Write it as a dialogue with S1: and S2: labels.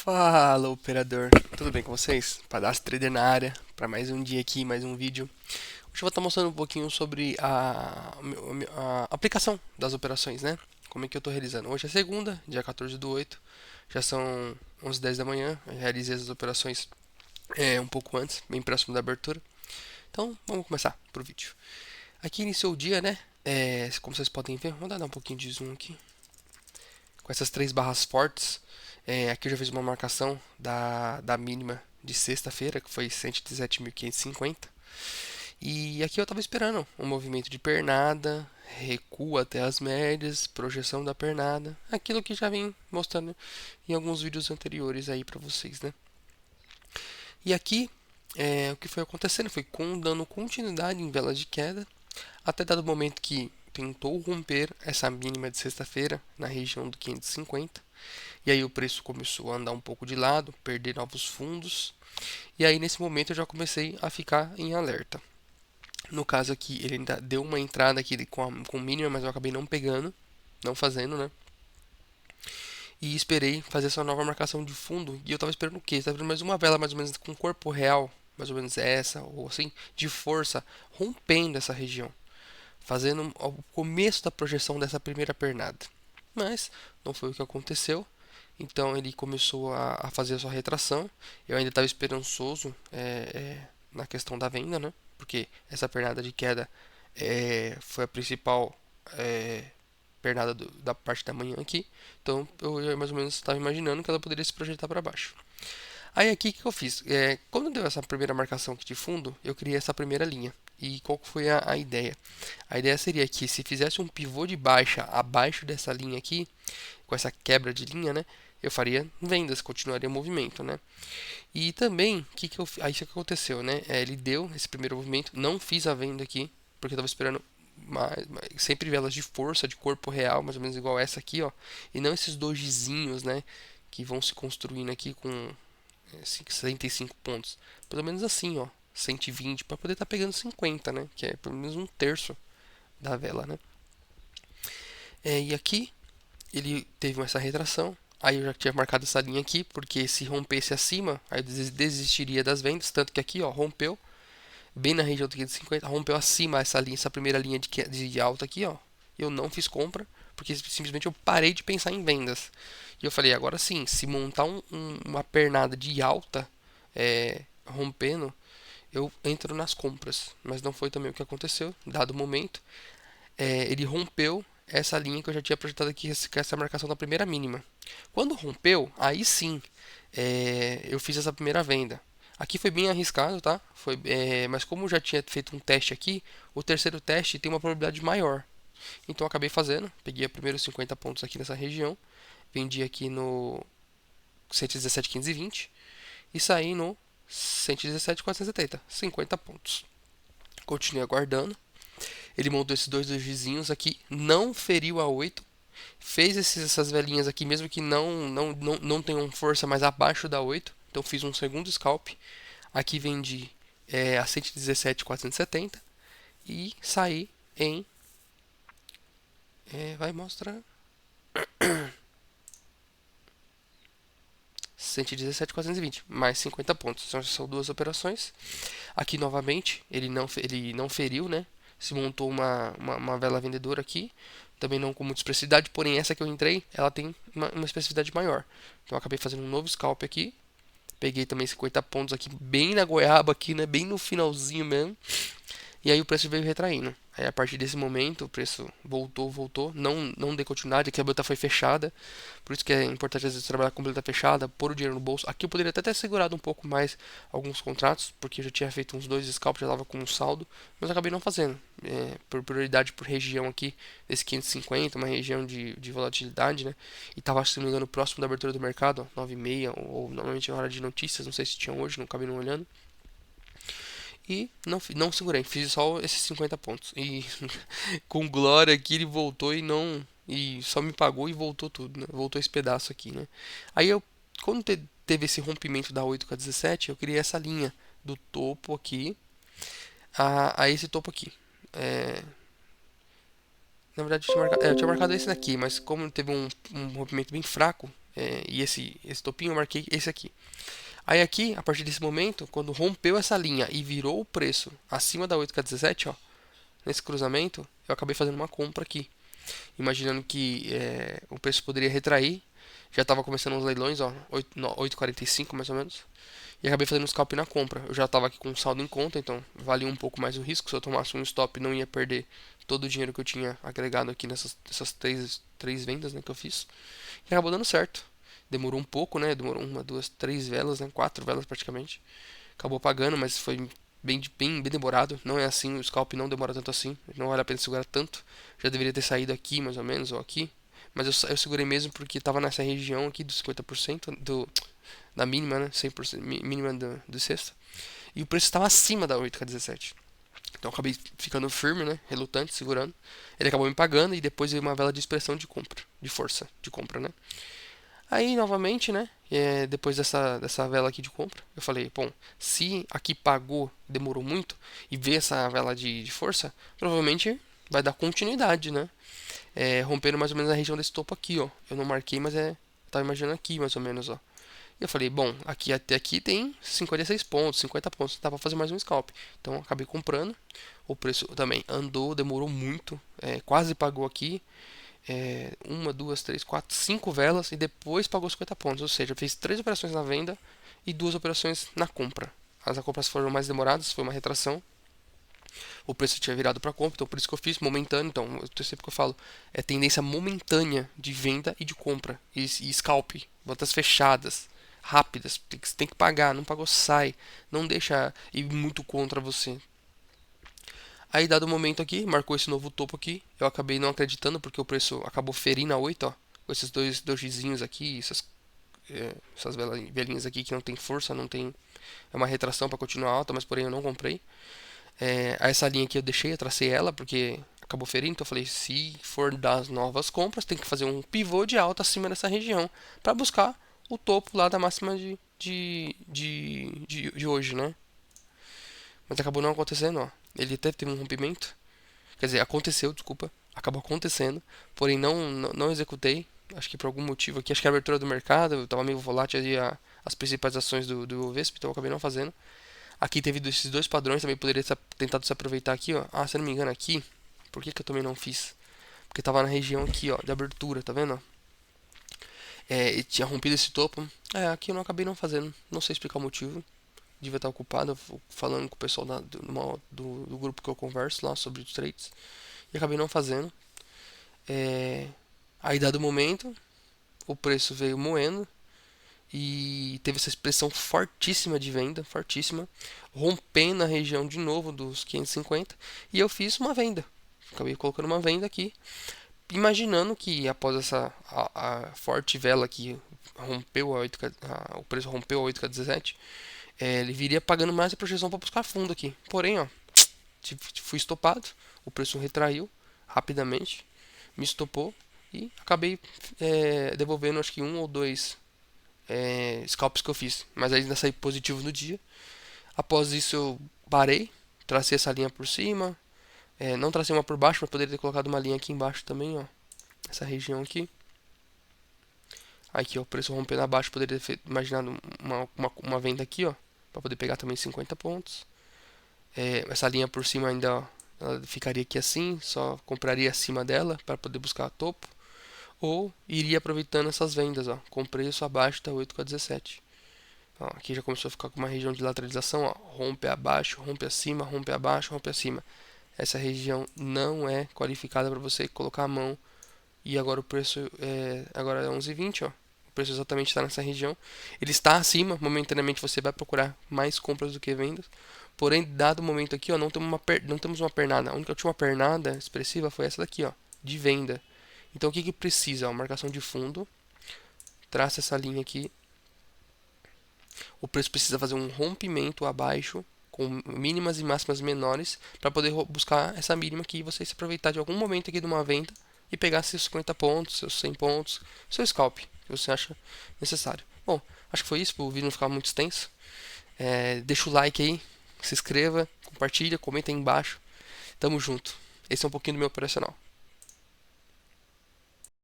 S1: Fala, operador. Tudo bem com vocês? Padastro Trader na área, para mais um dia aqui, mais um vídeo. Hoje eu vou estar mostrando um pouquinho sobre a aplicação das operações, né? Como é que eu estou realizando. Hoje é segunda, dia 14 do 8, já são 11h10 da manhã. Eu realizei as operações um pouco antes, bem próximo da abertura. Então, vamos começar pro vídeo. Aqui iniciou o dia, né? Como vocês podem ver, vou dar um pouquinho de zoom aqui. Com essas três barras fortes. Aqui eu já fiz uma marcação da mínima de sexta-feira, que foi 117.550. E aqui eu estava esperando um movimento de pernada, recuo até as médias, projeção da pernada, aquilo que já vim mostrando em alguns vídeos anteriores aí para vocês, né? E aqui o que foi acontecendo foi dando continuidade em velas de queda, até dado momento que tentou romper essa mínima de sexta-feira na região do 550. E aí o preço começou a andar um pouco de lado, perder novos fundos. E aí nesse momento eu já comecei a ficar em alerta. No caso aqui, ele ainda deu uma entrada aqui com mínima, mas eu acabei não pegando, não fazendo, né? E esperei fazer essa nova marcação de fundo. E eu tava esperando o quê? Eu tava esperando mais uma vela mais ou menos com corpo real, mais ou menos essa, ou assim, de força, rompendo essa região, fazendo o começo da projeção dessa primeira pernada. Mas não foi o que aconteceu. Então ele começou a fazer a sua retração. Eu ainda estava esperançoso na questão da venda, né? Porque essa pernada de queda foi a principal é, pernada da parte da manhã aqui. Então eu mais ou menos estava imaginando que ela poderia se projetar para baixo. Aí aqui o que eu fiz? Quando deu essa primeira marcação aqui de fundo, eu criei essa primeira linha. E qual que foi a ideia? A ideia seria que se fizesse um pivô de baixa abaixo dessa linha aqui, com essa quebra de linha, né? Eu faria vendas, continuaria o movimento, né? E também, aí o que aconteceu, né? Ele deu esse primeiro movimento, não fiz a venda aqui, porque eu estava esperando sempre velas de força, de corpo real, mais ou menos igual essa aqui, ó. E não esses dojizinhos, né? Que vão se construindo aqui com 65 pontos. Pelo menos assim, ó. 120 para poder estar pegando 50, né? Que é pelo menos um terço da vela, né? E aqui ele teve essa retração. Aí eu já tinha marcado essa linha aqui, porque se rompesse acima, aí eu desistiria das vendas. Tanto que aqui, ó, rompeu bem na região do 550, rompeu acima essa linha, essa primeira linha de alta aqui, ó. Eu não fiz compra, porque simplesmente eu parei de pensar em vendas. E eu falei, agora sim, se montar uma pernada de alta, rompendo, eu entro nas compras. Mas não foi também o que aconteceu, dado o momento. Ele rompeu essa linha que eu já tinha projetado aqui, com essa marcação da primeira mínima. Quando rompeu, aí sim eu fiz essa primeira venda. Aqui foi bem arriscado, tá? Mas como eu já tinha feito um teste aqui, o terceiro teste tem uma probabilidade maior. Então eu acabei fazendo, peguei os primeiros 50 pontos aqui nessa região, vendi aqui no 117,520 e saí no 117,470, 50 pontos. Continuei aguardando. Ele montou esses dois vizinhos aqui, não feriu a 8, fez essas velhinhas aqui, mesmo que não tenham força mais abaixo da 8. Então fiz um segundo scalp. Aqui vendi a 117,470 e saí em. Vai mostrar. 117,420, mais 50 pontos. Então, são duas operações. Aqui novamente, ele não feriu, né? Se montou uma vela vendedora aqui, também não com muita expressividade, porém essa que eu entrei, ela tem uma expressividade maior. Então eu acabei fazendo um novo scalp aqui, peguei também 50 pontos aqui, bem na goiaba aqui, né? Bem no finalzinho mesmo. E aí o preço veio retraindo. Aí a partir desse momento o preço voltou, não deu continuidade, aqui a boleta foi fechada. Por isso que é importante às vezes trabalhar com boleta fechada, pôr o dinheiro no bolso. Aqui eu poderia até ter segurado um pouco mais alguns contratos, porque eu já tinha feito uns dois scalps, já estava com um saldo, mas acabei não fazendo. Por prioridade por região aqui, desse 550, uma região de volatilidade, né? E estava, se não me engano, próximo da abertura do mercado, ó, 9h30, ou normalmente é hora de notícias, não sei se tinha hoje, não acabei não olhando. E não segurei, fiz só esses 50 pontos. E com glória aqui ele voltou e não. E só me pagou e voltou tudo, né? Voltou esse pedaço aqui, né? Aí eu, quando teve esse rompimento da 8 com a 17, eu criei essa linha do topo aqui a esse topo aqui. É, na verdade, eu tinha marcado esse daqui, mas como teve um rompimento bem fraco, e esse topinho eu marquei esse aqui. Aí aqui, a partir desse momento, quando rompeu essa linha e virou o preço acima da 8K17, ó, nesse cruzamento, eu acabei fazendo uma compra aqui, imaginando que o preço poderia retrair. Já estava começando os leilões, ó, 8,45 mais ou menos. E acabei fazendo um scalp na compra. Eu já estava aqui com um saldo em conta, então valia um pouco mais o risco. Se eu tomasse um stop, não ia perder todo o dinheiro que eu tinha agregado aqui nessas três vendas, né, que eu fiz. E acabou dando certo. Demorou um pouco, né? Demorou uma, duas, três velas, né? Quatro velas praticamente. Acabou pagando, mas foi bem demorado. Não é assim, o scalp não demora tanto assim. Não vale a pena segurar tanto. Já deveria ter saído aqui, mais ou menos, ou aqui. Mas eu segurei mesmo porque estava nessa região aqui dos 50% da mínima, né? 100% mínima do sexta. E o preço estava acima da 8K17. Então eu acabei ficando firme, né? Relutante, segurando. Ele acabou me pagando e depois veio uma vela de expressão de compra, de força de compra, né? Aí, novamente, né? Depois dessa vela aqui de compra, eu falei, bom, se aqui pagou, demorou muito, e vê essa vela de força, provavelmente vai dar continuidade, né? Rompendo mais ou menos a região desse topo aqui, ó. Eu não marquei, mas tava imaginando aqui, mais ou menos, ó. E eu falei, bom, aqui até aqui tem 56 pontos, 50 pontos, dá pra fazer mais um scalp. Então eu acabei comprando. O preço também andou, demorou muito, quase pagou aqui. Uma, duas, três, quatro, cinco velas e depois pagou 50 pontos. Ou seja, eu fiz três operações na venda e duas operações na compra. As compras foram mais demoradas, foi uma retração. O preço tinha virado para compra, então por isso que eu fiz momentâneo. Então, sempre que eu falo, é tendência momentânea de venda e de compra. E scalp, botas fechadas, rápidas. Tem que pagar, não pagou, sai. Não deixa ir muito contra você. Aí, dado o momento aqui, marcou esse novo topo aqui. Eu acabei não acreditando porque o preço acabou ferindo a 8, ó. Com esses dois gizinhos aqui, essas velinhas aqui que não tem força, não tem. É uma retração para continuar alta, mas porém eu não comprei. Essa linha aqui eu deixei, eu tracei ela porque acabou ferindo. Então eu falei: se for das novas compras, tem que fazer um pivô de alta acima dessa região para buscar o topo lá da máxima de hoje, né? Mas acabou não acontecendo, ó. Ele até teve um rompimento. Quer dizer, aconteceu, desculpa. Acabou acontecendo. Porém, não executei. Acho que por algum motivo aqui. Acho que a abertura do mercado. Eu tava meio volátil ali as principais ações do Ibovespa. Então eu acabei não fazendo. Aqui teve esses dois padrões. Também poderia ter tentado se aproveitar aqui, ó. Se eu não me engano aqui. Por que eu também não fiz? Porque tava na região aqui, ó. De abertura, tá vendo? E tinha rompido esse topo. Aqui eu não acabei não fazendo. Não sei explicar o motivo. Devia estar ocupado falando com o pessoal do grupo que eu converso lá sobre os trades. E acabei não fazendo. Aí, dado o momento, o preço veio moendo e teve essa expressão fortíssima de venda, fortíssima, rompendo a região de novo dos 550 e eu fiz uma venda. Acabei colocando uma venda aqui, imaginando que após a forte vela que rompeu o preço rompeu a 8K17, ele viria pagando mais a projeção para buscar fundo aqui. Porém, ó, fui estopado, o preço retraiu rapidamente, me estopou e acabei devolvendo acho que um ou dois scalps que eu fiz, mas ainda saí positivo no dia. Após isso eu parei, tracei essa linha por cima, não tracei uma por baixo, mas poderia ter colocado uma linha aqui embaixo também, ó, essa região aqui. Aqui, ó, o preço rompendo abaixo, poderia ter imaginado uma venda aqui, ó, para poder pegar também 50 pontos. Essa linha por cima ainda, ó, ela ficaria aqui assim, só compraria acima dela para poder buscar topo. Ou iria aproveitando essas vendas, ó, com preço abaixo da 8K17. Ó, aqui já começou a ficar com uma região de lateralização, ó, rompe abaixo, rompe acima, rompe abaixo, rompe acima. Essa região não é qualificada para você colocar a mão. E agora o preço agora é 11,20, ó. O preço exatamente está nessa região. Ele está acima, momentaneamente você vai procurar mais compras do que vendas. Porém, dado o momento aqui, ó, não temos uma pernada. A última pernada expressiva foi essa daqui, ó, de venda. Então o que precisa? Uma marcação de fundo. Traça essa linha aqui. O preço precisa fazer um rompimento abaixo, com mínimas e máximas menores, para poder buscar essa mínima aqui e você se aproveitar de algum momento aqui de uma venda e pegar seus 50 pontos, seus 100 pontos, seu scalp, que você acha necessário. Bom, acho que foi isso, para o vídeo não ficar muito extenso. Deixa o like aí, se inscreva, compartilha, comenta aí embaixo. Tamo junto. Esse é um pouquinho do meu operacional.